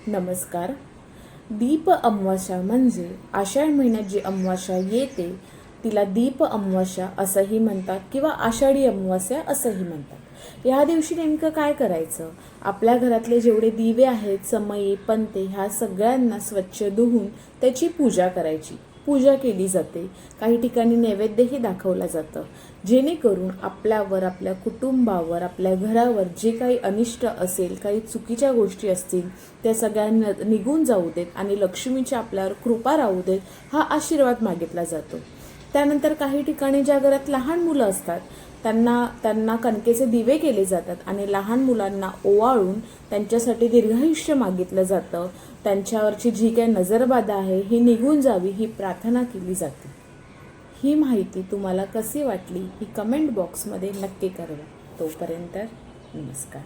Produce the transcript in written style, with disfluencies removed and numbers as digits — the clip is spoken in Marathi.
नमस्कार. दीप अमावास्या म्हणजे आषाढ महिन्यात जी अमावास्या येते तिला दीप अमावास्या असंही म्हणतात किंवा आषाढी अमावास्या असंही म्हणतात. या दिवशी नेमकं काय करायचं? आपल्या घरातले जेवढे दिवे आहेत, समई, पणते ह्या सगळ्यांना स्वच्छ धुवून त्याची पूजा करायची. पूजा केली जाते. काही ठिकाणी नैवेद्यही दाखवला जातं, जेणेकरून आपल्यावर, आपल्या कुटुंबावर, आपल्या घरावर जे काही अनिष्ट असेल, काही चुकीच्या गोष्टी असतील त्या सगळ्यांना निघून जाऊ देत आणि लक्ष्मीची आपल्यावर कृपा राहू देत, हा आशीर्वाद मागितला जातो. त्यानंतर काही ठिकाणी ज्या घरात लहान मुलं असतात त्यांना कणकेचे दिवे केले जातात आणि लहान मुलांना ओवाळून त्यांच्यासाठी दीर्घायुष्य मागितलं जातं. त्यांच्यावरची जी काही नजरबाधा आहे ही निघून जावी ही प्रार्थना केली जाते. ही माहिती तुम्हाला कशी वाटली ही कमेंट बॉक्समध्ये नक्की कळवा. तोपर्यंत नमस्कार.